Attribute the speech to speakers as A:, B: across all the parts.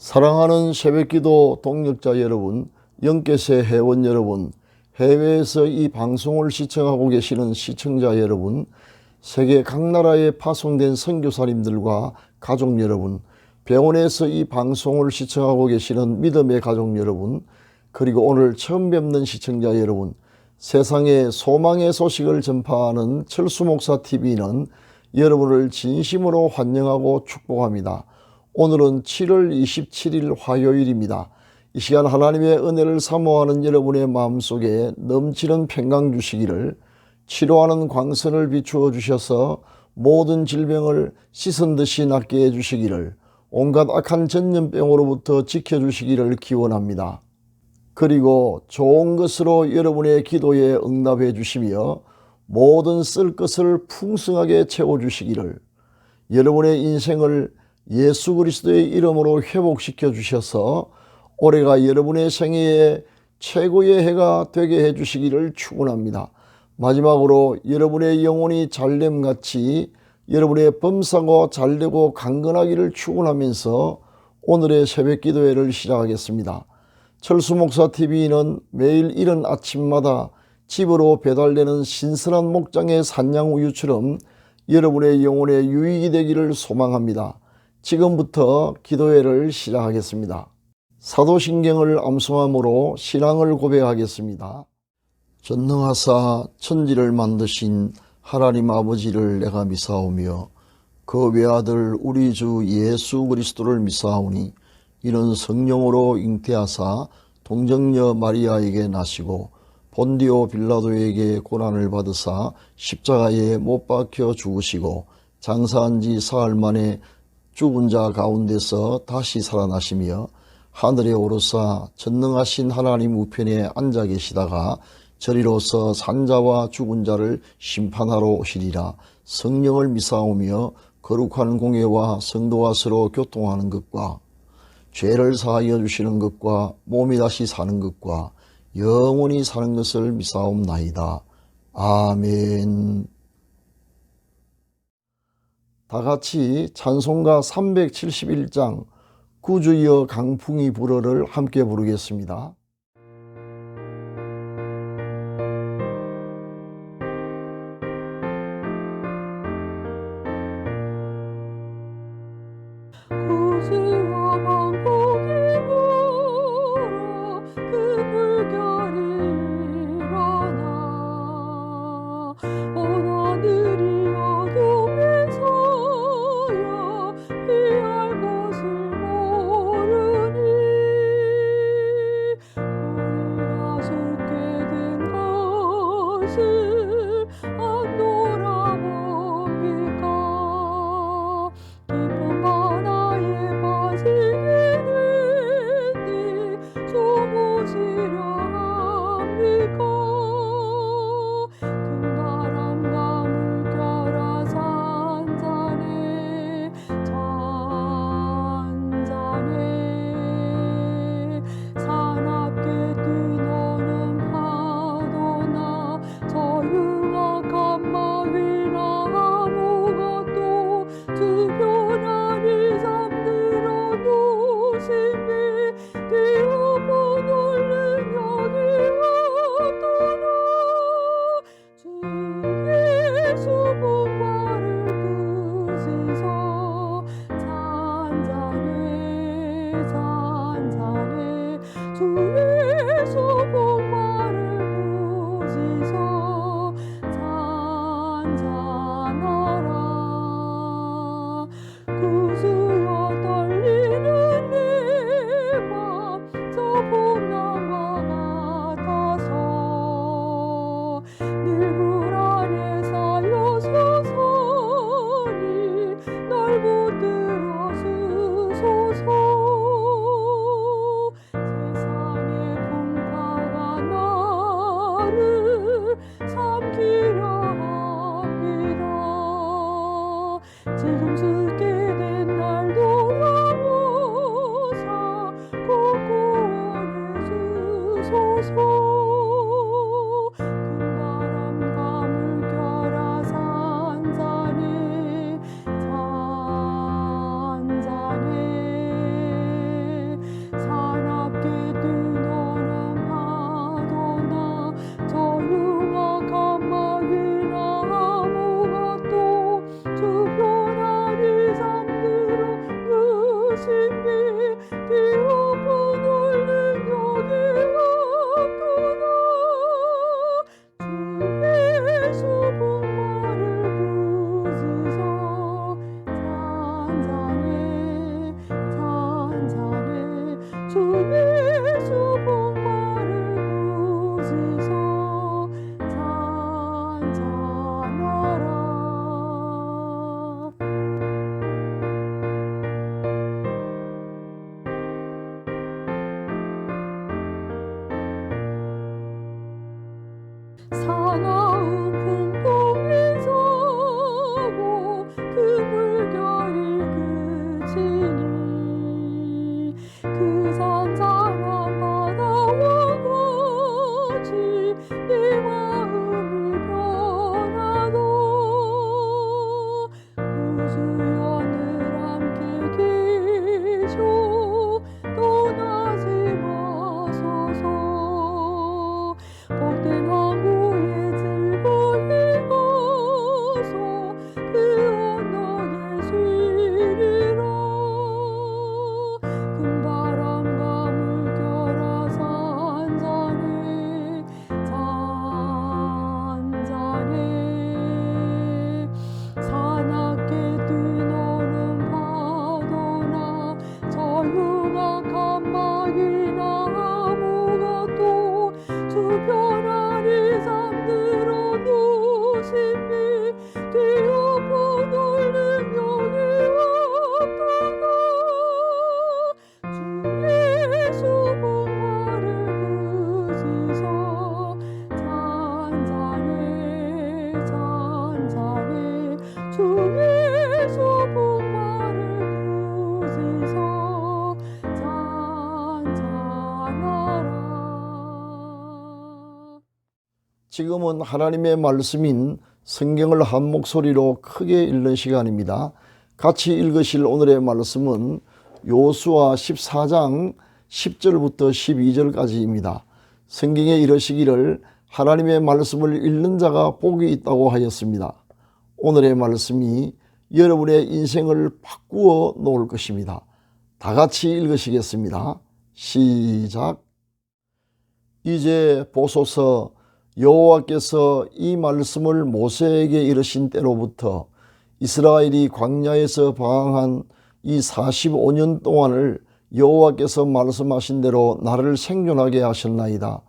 A: 사랑하는 새벽기도 동역자 여러분, 영계세 회원 여러분, 해외에서 이 방송을 시청하고 계시는 시청자 여러분, 세계 각 나라에 파송된 선교사님들과 가족 여러분, 병원에서 이 방송을 시청하고 계시는 믿음의 가족 여러분, 그리고 오늘 처음 뵙는 시청자 여러분, 세상에 소망의 소식을 전파하는 철수목사TV는 여러분을 진심으로 환영하고 축복합니다. 오늘은 7월 27일 화요일입니다. 이 시간 하나님의 은혜를 사모하는 여러분의 마음속에 넘치는 평강 주시기를, 치료하는 광선을 비추어 주셔서 모든 질병을 씻은 듯이 낫게 해주시기를, 온갖 악한 전염병으로부터 지켜주시기를 기원합니다. 그리고 좋은 것으로 여러분의 기도에 응답해 주시며 모든 쓸 것을 풍성하게 채워주시기를, 여러분의 인생을 예수 그리스도의 이름으로 회복시켜 주셔서 올해가 여러분의 생애의 최고의 해가 되게 해주시기를 축원합니다. 마지막으로 여러분의 영혼이 잘됨같이 여러분의 범사고 잘되고 강건하기를 축원하면서 오늘의 새벽기도회를 시작하겠습니다. 철수목사TV는 매일 이른 아침마다 집으로 배달되는 신선한 목장의 산양우유처럼 여러분의 영혼의 유익이 되기를 소망합니다. 지금부터 기도회를 시작하겠습니다. 사도신경을 암송함으로 신앙을 고백하겠습니다. 전능하사 천지를 만드신 하나님 아버지를 내가 미사오며 그 외아들 우리 주 예수 그리스도를 미사오니, 이는 성령으로 잉태하사 동정녀 마리아에게 나시고 본디오 빌라도에게 고난을 받으사 십자가에 못 박혀 죽으시고 장사한 지 사흘 만에 죽은 자 가운데서 다시 살아나시며 하늘에 오르사 전능하신 하나님 우편에 앉아 계시다가 저리로서 산자와 죽은 자를 심판하러 오시리라. 성령을 미사오며 거룩한 공예와 성도와 서로 교통하는 것과 죄를 사하여 주시는 것과 몸이 다시 사는 것과 영원히 사는 것을 미사옵나이다. 아멘. 다같이 찬송가 371장 구주여 강풍이 불어를 함께 부르겠습니다. 지금은 하나님의 말씀인 성경을 한 목소리로 크게 읽는 시간입니다. 같이 읽으실 오늘의 말씀은 요수아 14장 10절부터 12절까지입니다. 성경에 이르시기를 하나님의 말씀을 읽는 자가 복이 있다고 하였습니다. 오늘의 말씀이 여러분의 인생을 바꾸어 놓을 것입니다. 다 같이 읽으시겠습니다. 시작. 이제 보소서, 여호와께서 이 말씀을 모세에게 이르신 때로부터 이스라엘이 광야에서 방황한 이 45년 동안을 여호와께서 말씀하신 대로 나를 생존하게 하셨나이다.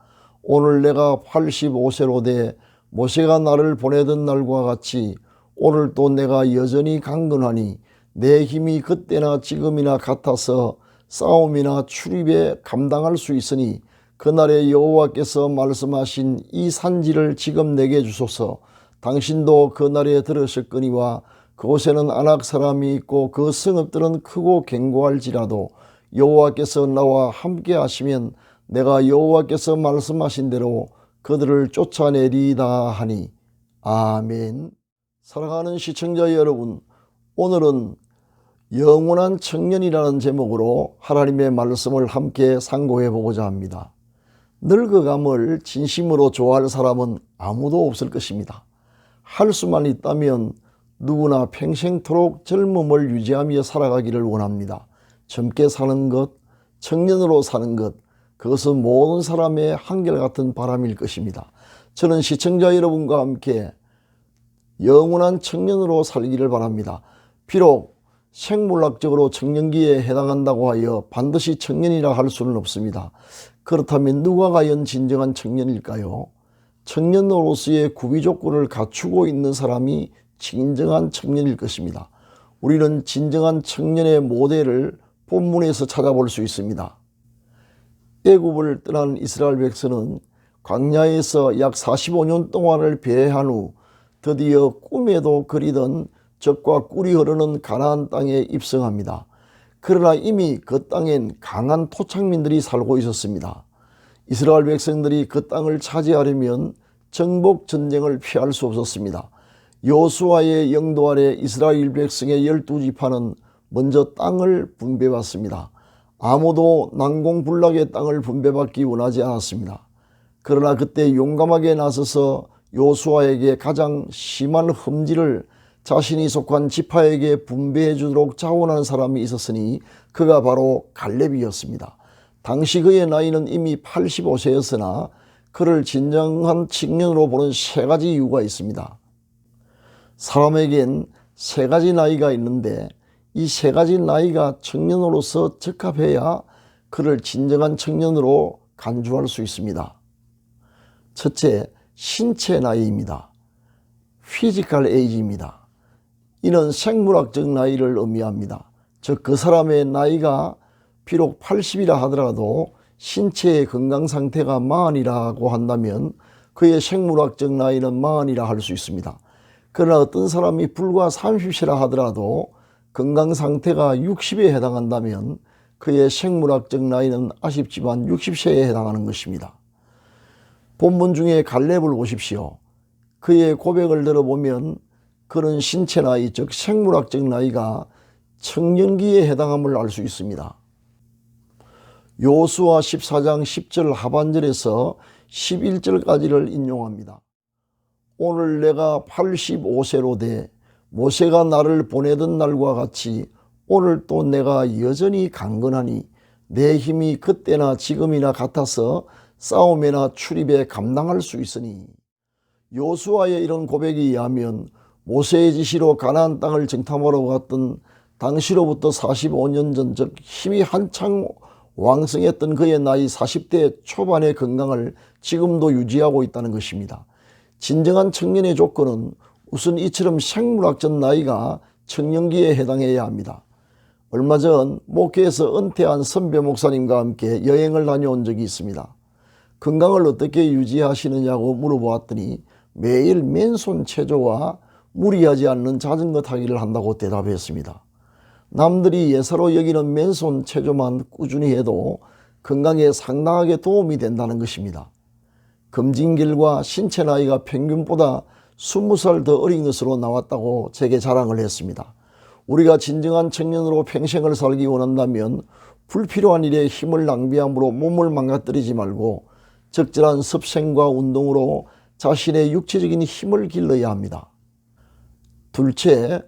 A: 오늘 내가 85세로 돼 모세가 나를 보내던 날과 같이 오늘 또 내가 여전히 강건하니 내 힘이 그때나 지금이나 같아서 싸움이나 출입에 감당할 수 있으니 그날에 여호와께서 말씀하신 이 산지를 지금 내게 주소서. 당신도 그날에 들으셨거니와 그곳에는 아낙 사람이 있고 그 성읍들은 크고 견고할지라도 여호와께서 나와 함께 하시면 내가 여호와께서 말씀하신 대로 그들을 쫓아내리이다 하니. 아멘. 사랑하는 시청자 여러분, 오늘은 영원한 청년이라는 제목으로 하나님의 말씀을 함께 상고해 보고자 합니다. 늙어감을 진심으로 좋아할 사람은 아무도 없을 것입니다. 할 수만 있다면 누구나 평생토록 젊음을 유지하며 살아가기를 원합니다. 젊게 사는 것, 청년으로 사는 것, 그것은 모든 사람의 한결같은 바람일 것입니다. 저는 시청자 여러분과 함께 영원한 청년으로 살기를 바랍니다. 비록 생물학적으로 청년기에 해당한다고 하여 반드시 청년이라 할 수는 없습니다. 그렇다면 누가 과연 진정한 청년일까요? 청년으로서의 구비 조건을 갖추고 있는 사람이 진정한 청년일 것입니다. 우리는 진정한 청년의 모델을 본문에서 찾아볼 수 있습니다. 애굽을 떠난 이스라엘 백성은 광야에서 약 45년 동안을 배회한 후 드디어 꿈에도 그리던 젖과 꿀이 흐르는 가나안 땅에 입성합니다. 그러나 이미 그 땅엔 강한 토착민들이 살고 있었습니다. 이스라엘 백성들이 그 땅을 차지하려면 정복 전쟁을 피할 수 없었습니다. 여호수아의 영도 아래 이스라엘 백성의 12지파는 먼저 땅을 분배받습니다. 아무도 난공불락의 땅을 분배받기 원하지 않았습니다. 그러나 그때 용감하게 나서서 여호수아에게 가장 심한 흠질을 자신이 속한 지파에게 분배해 주도록 자원한 사람이 있었으니 그가 바로 갈렙이었습니다. 당시 그의 나이는 이미 85세였으나 그를 진정한 청년으로 보는 세 가지 이유가 있습니다. 사람에겐 세 가지 나이가 있는데 이 세 가지 나이가 청년으로서 적합해야 그를 진정한 청년으로 간주할 수 있습니다. 첫째, 신체 나이입니다. 피지컬 에이지입니다. 이는 생물학적 나이를 의미합니다. 즉 그 사람의 나이가 비록 80이라 하더라도 신체의 건강 상태가 40이라고 한다면 그의 생물학적 나이는 40이라 할 수 있습니다. 그러나 어떤 사람이 불과 30세라 하더라도 건강 상태가 60에 해당한다면 그의 생물학적 나이는 아쉽지만 60세에 해당하는 것입니다. 본문 중에 갈렙을 보십시오. 그의 고백을 들어보면 그런 신체 나이, 즉 생물학적 나이가 청년기에 해당함을 알 수 있습니다. 요수아 14장 10절 하반절에서 11절까지를 인용합니다. 오늘 내가 85세로 돼 모세가 나를 보내던 날과 같이 오늘 또 내가 여전히 강건하니 내 힘이 그때나 지금이나 같아서 싸움이나 출입에 감당할 수 있으니. 요수아의 이런 고백에 의하면 모세의 지시로 가나안 땅을 정탐하러 갔던 당시로부터 45년 전, 즉 힘이 한창 왕성했던 그의 나이 40대 초반의 건강을 지금도 유지하고 있다는 것입니다. 진정한 청년의 조건은 우선 이처럼 생물학적 나이가 청년기에 해당해야 합니다. 얼마 전 목회에서 은퇴한 선배 목사님과 함께 여행을 다녀온 적이 있습니다. 건강을 어떻게 유지하시느냐고 물어보았더니 매일 맨손 체조와 무리하지 않는 자전거 타기를 한다고 대답했습니다. 남들이 예사로 여기는 맨손 체조만 꾸준히 해도 건강에 상당하게 도움이 된다는 것입니다. 검진 결과 신체 나이가 평균보다 20살 더 어린 것으로 나왔다고 제게 자랑을 했습니다. 우리가 진정한 청년으로 평생을 살기 원한다면 불필요한 일에 힘을 낭비함으로 몸을 망가뜨리지 말고 적절한 습생과 운동으로 자신의 육체적인 힘을 길러야 합니다. 둘째,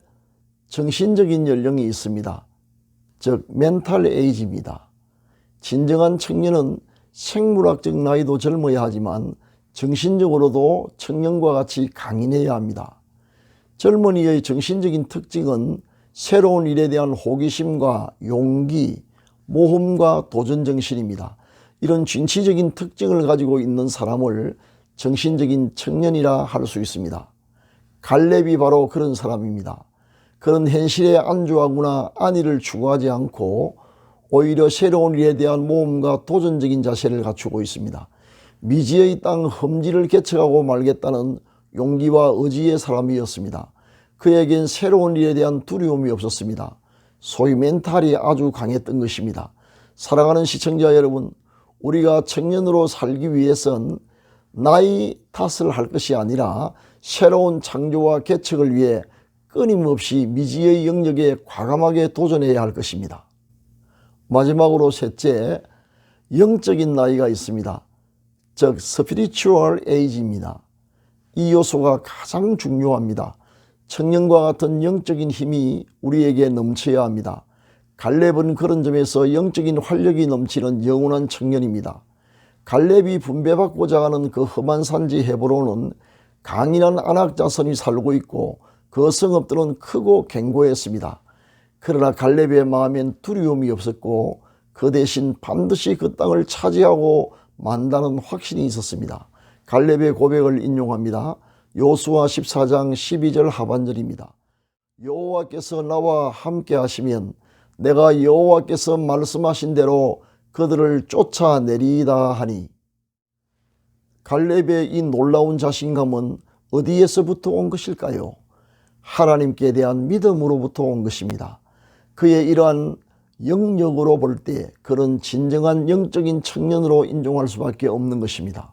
A: 정신적인 연령이 있습니다. 즉 멘탈 에이지입니다. 진정한 청년은 생물학적 나이도 젊어야 하지만 정신적으로도 청년과 같이 강인해야 합니다. 젊은이의 정신적인 특징은 새로운 일에 대한 호기심과 용기, 모험과 도전정신입니다. 이런 진취적인 특징을 가지고 있는 사람을 정신적인 청년이라 할 수 있습니다. 갈렙이 바로 그런 사람입니다. 그런 현실에 안주하거나 안위를 추구하지 않고 오히려 새로운 일에 대한 모험과 도전적인 자세를 갖추고 있습니다. 미지의 땅 험지를 개척하고 말겠다는 용기와 의지의 사람이었습니다. 그에겐 새로운 일에 대한 두려움이 없었습니다. 소위 멘탈이 아주 강했던 것입니다. 사랑하는 시청자 여러분, 우리가 청년으로 살기 위해선 나이 탓을 할 것이 아니라 새로운 창조와 개척을 위해 끊임없이 미지의 영역에 과감하게 도전해야 할 것입니다. 마지막으로 셋째, 영적인 나이가 있습니다. 즉 스피리추얼 에이지입니다. 이 요소가 가장 중요합니다. 청년과 같은 영적인 힘이 우리에게 넘쳐야 합니다. 갈렙은 그런 점에서 영적인 활력이 넘치는 영원한 청년입니다. 갈렙이 분배받고자 하는 그 험한 산지 헤브론은 강인한 아낙 자손이 살고 있고 그 성읍들은 크고 견고했습니다. 그러나 갈렙의 마음엔 두려움이 없었고 그 대신 반드시 그 땅을 차지하고 만다는 확신이 있었습니다. 갈렙의 고백을 인용합니다. 요수아 14장 12절 하반절입니다. 여호와께서 나와 함께 하시면 내가 여호와께서 말씀하신 대로 그들을 쫓아내리이다 하니, 갈렙의 이 놀라운 자신감은 어디에서부터 온 것일까요? 하나님께 대한 믿음으로부터 온 것입니다. 그의 이러한 영역으로 볼 때 그런 진정한 영적인 청년으로 인정할 수밖에 없는 것입니다.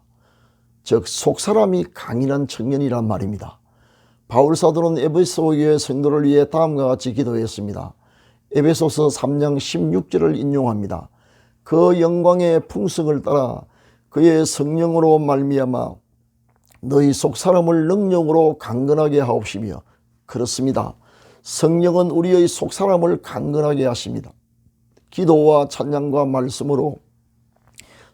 A: 즉 속사람이 강인한 청년이란 말입니다. 바울사도는 에베소 교회 성도를 위해 다음과 같이 기도했습니다. 에베소서 3장 16절을 인용합니다. 그 영광의 풍성을 따라 그의 성령으로 말미암아 너희 속사람을 능력으로 강건하게 하옵시며. 그렇습니다. 성령은 우리의 속사람을 강건하게 하십니다. 기도와 찬양과 말씀으로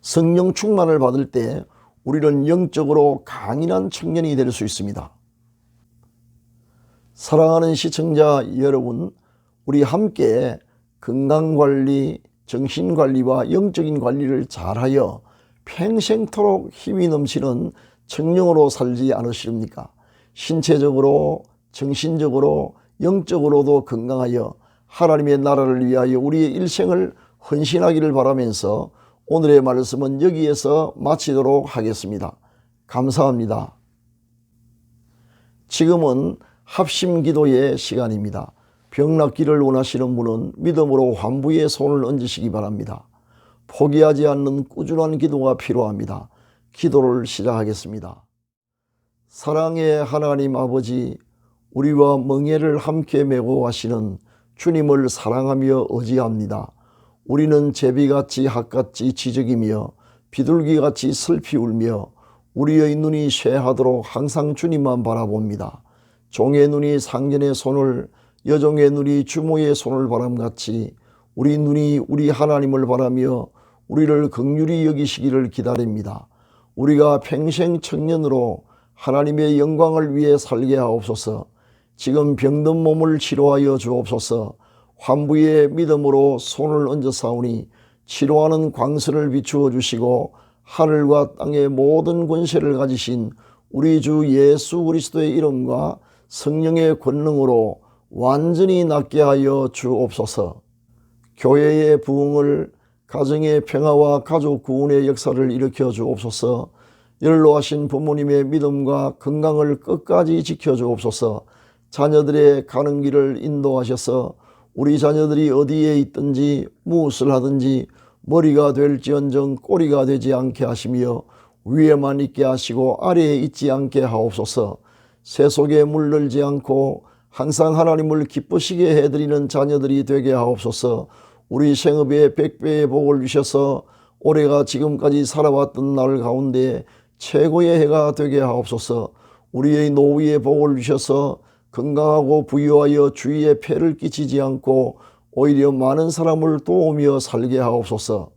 A: 성령 충만을 받을 때 우리는 영적으로 강인한 청년이 될 수 있습니다. 사랑하는 시청자 여러분, 우리 함께 건강관리, 정신관리와 영적인 관리를 잘하여 평생토록 힘이 넘치는 청년으로 살지 않으십니까? 신체적으로, 정신적으로, 영적으로도 건강하여 하나님의 나라를 위하여 우리의 일생을 헌신하기를 바라면서 오늘의 말씀은 여기에서 마치도록 하겠습니다. 감사합니다. 지금은 합심기도의 시간입니다. 병 낫기를 원하시는 분은 믿음으로 환부에 손을 얹으시기 바랍니다. 포기하지 않는 꾸준한 기도가 필요합니다. 기도를 시작하겠습니다. 사랑의 하나님 아버지, 우리와 멍에를 함께 메고 가시는 주님을 사랑하며 의지합니다. 우리는 제비같이 학같이 지적이며 비둘기같이 슬피 울며 우리의 눈이 쇠하도록 항상 주님만 바라봅니다. 종의 눈이 상전의 손을, 여종의 눈이 주모의 손을 바람같이 우리 눈이 우리 하나님을 바라며 우리를 긍휼히 여기시기를 기다립니다. 우리가 평생 청년으로 하나님의 영광을 위해 살게 하옵소서. 지금 병든 몸을 치료하여 주옵소서. 환부의 믿음으로 손을 얹어 사오니 치료하는 광선을 비추어 주시고 하늘과 땅의 모든 권세를 가지신 우리 주 예수 그리스도의 이름과 성령의 권능으로 완전히 낫게 하여 주옵소서. 교회의 부흥을, 가정의 평화와 가족 구원의 역사를 일으켜 주옵소서. 연로하신 부모님의 믿음과 건강을 끝까지 지켜 주옵소서. 자녀들의 가는 길을 인도하셔서 우리 자녀들이 어디에 있든지 무엇을 하든지 머리가 될지언정 꼬리가 되지 않게 하시며 위에만 있게 하시고 아래에 있지 않게 하옵소서. 세속에 물들지 않고 항상 하나님을 기쁘시게 해드리는 자녀들이 되게 하옵소서. 우리 생업에 100배의 복을 주셔서 올해가 지금까지 살아왔던 날 가운데 최고의 해가 되게 하옵소서. 우리의 노후에 복을 주셔서 건강하고 부유하여 주위에 폐를 끼치지 않고 오히려 많은 사람을 도우며 살게 하옵소서.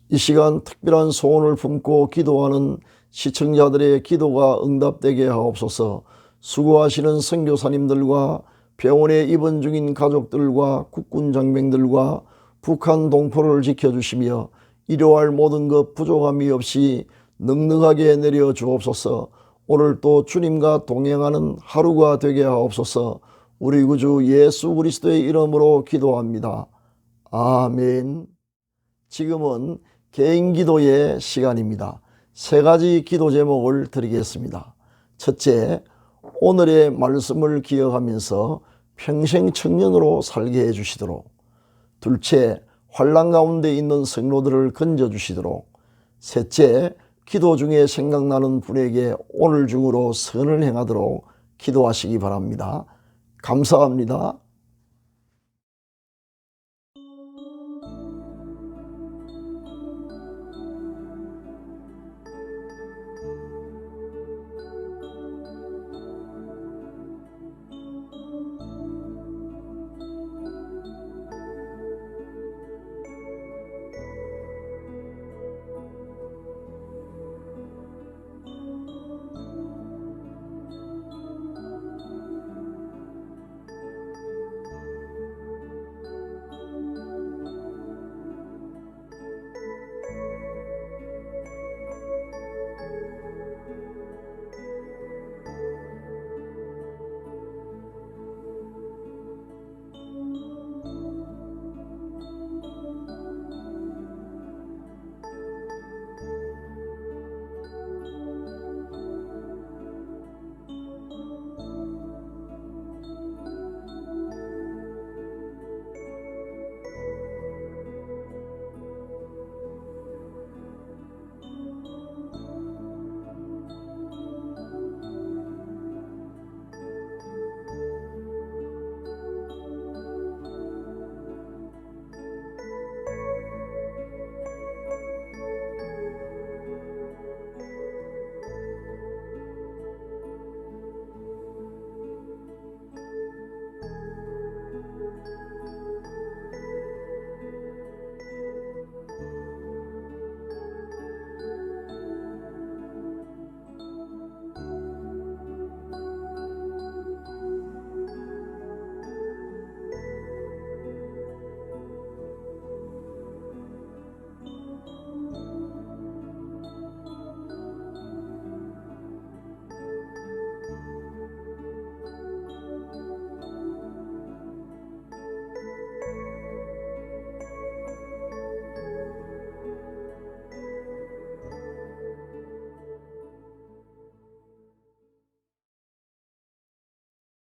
A: 이 시간 특별한 소원을 품고 기도하는 시청자들의 기도가 응답되게 하옵소서. 수고하시는 선교사님들과 병원에 입원 중인 가족들과 국군 장병들과 북한 동포를 지켜주시며 일용할 모든 것 부족함이 없이 넉넉하게 내려 주옵소서. 오늘 또 주님과 동행하는 하루가 되게 하옵소서. 우리 구주 예수 그리스도의 이름으로 기도합니다. 아멘. 지금은 개인 기도의 시간입니다. 세 가지 기도 제목을 드리겠습니다. 첫째, 오늘의 말씀을 기억하면서 평생 청년으로 살게 해주시도록. 둘째, 환난 가운데 있는 성로들을 건져주시도록. 셋째, 기도 중에 생각나는 분에게 오늘 중으로 선을 행하도록 기도하시기 바랍니다. 감사합니다.